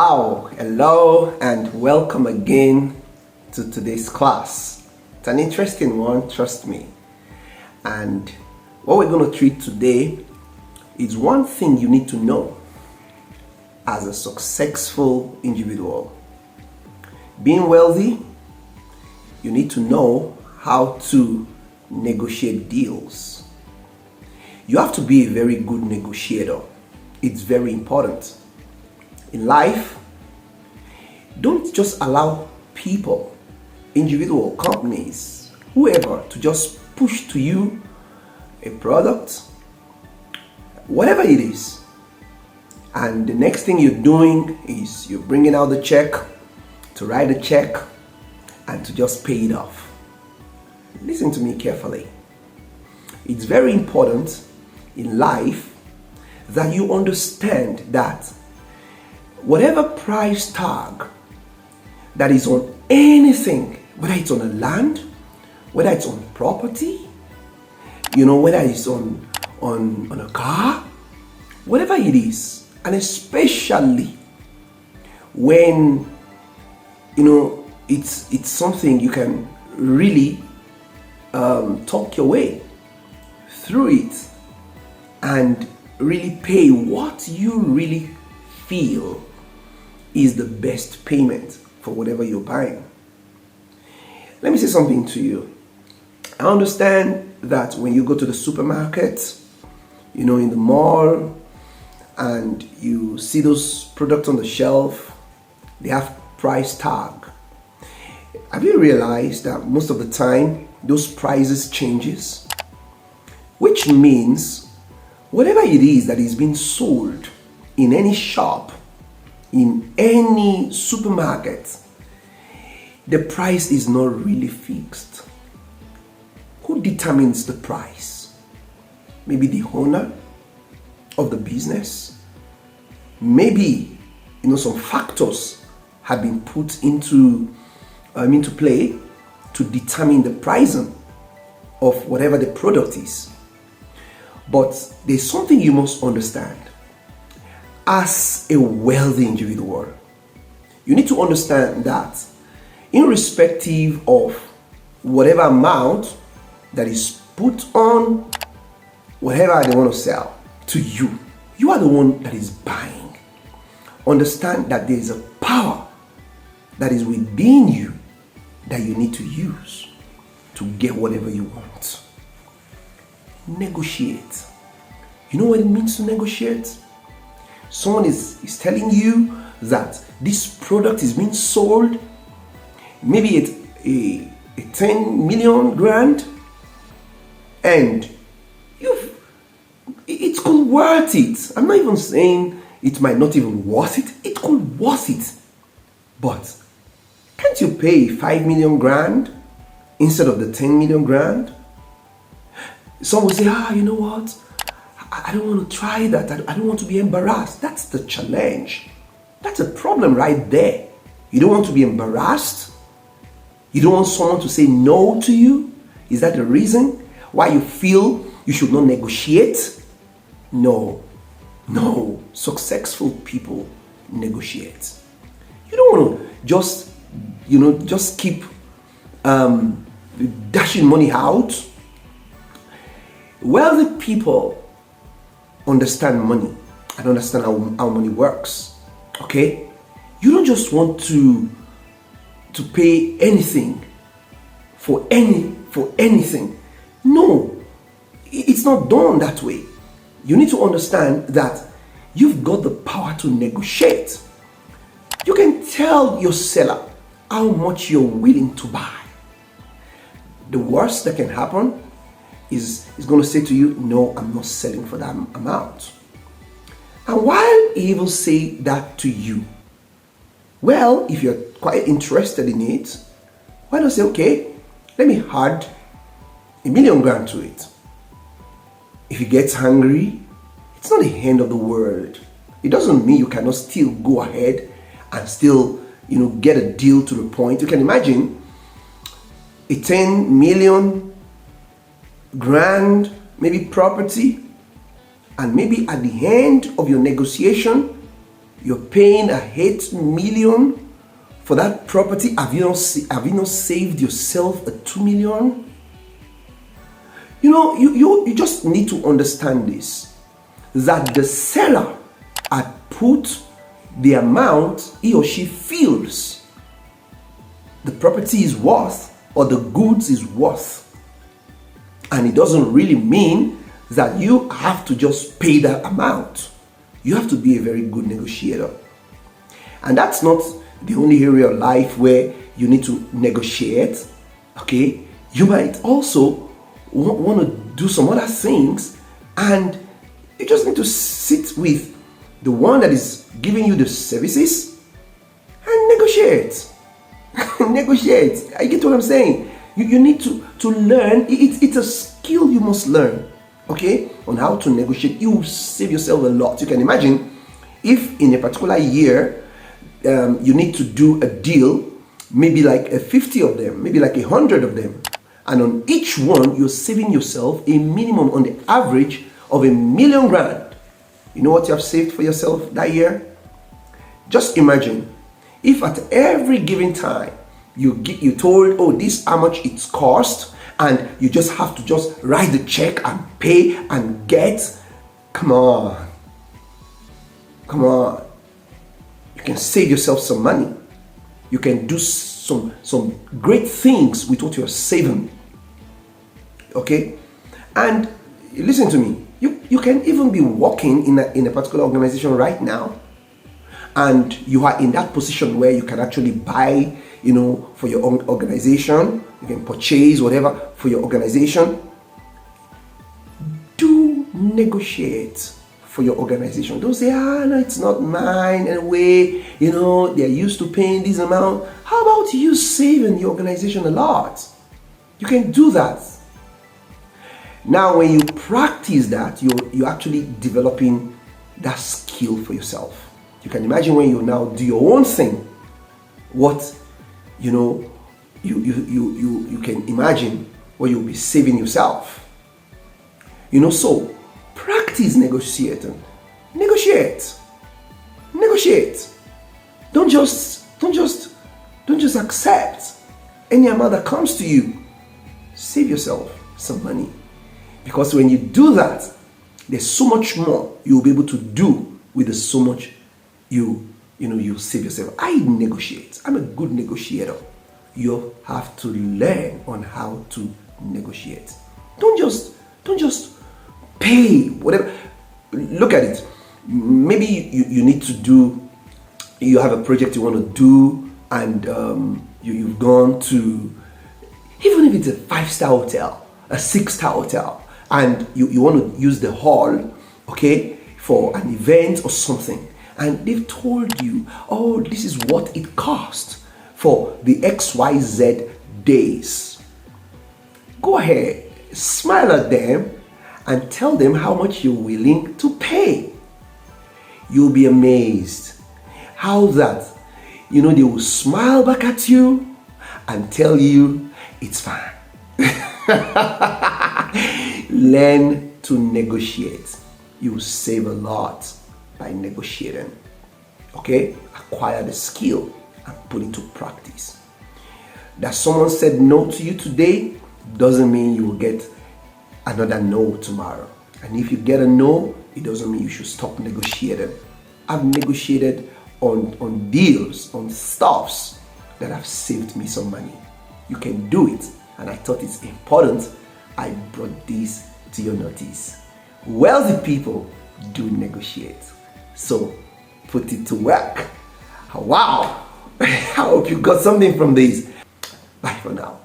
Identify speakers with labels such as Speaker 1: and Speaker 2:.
Speaker 1: Wow, hello and welcome again to today's class. It's an interesting one, trust me. And what we're going to treat today is one thing you need to know as a successful individual. Being wealthy, you need to know how to negotiate deals. You have to be a very good negotiator. It's very important. In life, don't just allow people, individual companies, whoever, to just push to you a product, whatever it is. And the next thing you're doing is you're bringing out the check to write a check and to just pay it off. Listen to me carefully. It's very important in life that you understand that whatever price tag that is on anything, whether it's on a land, whether it's on property, whether it's on a car, whatever it is, and especially when it's something you can really talk your way through it and really pay what you really feel is the best payment for whatever you're buying. Let me say something to you. I understand that when you go to the supermarket, in the mall, and you see those products on the shelf, they have price tag. Have you realized that most of the time those prices changes? Which means whatever it is that is being sold in any shop, in any supermarket, the price is not really fixed. Who determines the price? Maybe the owner of the business. Maybe some factors have been put into play to determine the pricing of whatever the product is. But there's something you must understand. As a wealthy individual, you need to understand that irrespective of whatever amount that is put on whatever they want to sell to you, you are the one that is buying. Understand that there is a power that is within you that you need to use to get whatever you want. Negotiate. You know what it means to negotiate? Someone is telling you that this product is being sold, maybe at a 10 million grand, and it could worth it. I'm not even saying it might not even worth it. It could worth it. But can't you pay 5 million grand instead of the 10 million grand? Some will say, you know what? I don't want to try that. I don't want to be embarrassed. That's the challenge. That's a problem right there. You don't want to be embarrassed? You don't want someone to say no to you? Is that the reason why you feel you should not negotiate? No. Successful people negotiate. You don't want to just keep dashing money out. Wealthy people understand money and understand how money works. Okay? You don't just want to pay anything for anything. No, it's not done that way. You need to understand that you've got the power to negotiate. You can tell your seller how much you're willing to buy. The worst that can happen is going to say to you, no, I'm not selling for that amount. And while he will say that to you, well, if you're quite interested in it, why not say, okay, let me add 1 million grand to it. If he gets hungry, it's not the end of the world. It doesn't mean you cannot still go ahead and still, get a deal to the point. You can imagine a 10 million grand, maybe property, and maybe at the end of your negotiation, You're paying a 8 million for that property. Have you not saved yourself a 2 million? You know, you just need to understand this, that the seller had put the amount he or she feels the property is worth or the goods is worth. And it doesn't really mean that you have to just pay that amount. You have to be a very good negotiator. And that's not the only area of life where you need to negotiate. Okay? You might also want to do some other things, and you just need to sit with the one that is giving you the services and negotiate. Negotiate. I get what I'm saying. You need to learn. It's a skill you must learn, okay, on how to negotiate. You will save yourself a lot. You can imagine if in a particular year you need to do a deal, maybe like 50 of them, maybe like 100 of them, and on each one you're saving yourself a minimum on the average of $1 million. You know what you have saved for yourself that year? Just imagine if at every given time you told, oh, this how much it's cost, and you just have to just write the check and pay and get. Come on. You can save yourself some money. You can do some great things with what you're saving. Okay? And listen to me. You can even be working in a particular organization right now, and you are in that position where you can actually buy, for your own organization. You can purchase whatever for your organization. Do negotiate for your organization. Don't say, no, it's not mine anyway. They're used to paying this amount. How about you saving the organization a lot? You can do that. Now, when you practice that, you're actually developing that skill for yourself. You can imagine when you now do your own thing, what you can imagine what you'll be saving yourself. So practice negotiating. Negotiate. Don't just accept any amount that comes to you. Save yourself some money. Because when you do that, there's so much more you'll be able to do with the so much you save yourself. I negotiate. I'm a good negotiator. You have to learn on how to negotiate. Don't just pay whatever. Look at it. Maybe you need to do. You have a project you want to do, and you've gone to, even if it's a 5-star hotel, a 6-star hotel, and you want to use the hall, okay, for an event or something, and they've told you, oh, this is what it costs for the XYZ days. Go ahead, smile at them, and tell them how much you're willing to pay. You'll be amazed how that, they will smile back at you and tell you it's fine. Learn to negotiate. You will save a lot by negotiating. Okay? Acquire the skill and put it to practice. That someone said no to you today doesn't mean you will get another no tomorrow. And if you get a no, it doesn't mean you should stop negotiating. I've negotiated on deals, on stuffs that have saved me some money. You can do it. And I thought it's important I brought this to your notice. Wealthy people do negotiate. So put it to work. Wow. I hope you got something from this. Bye for now.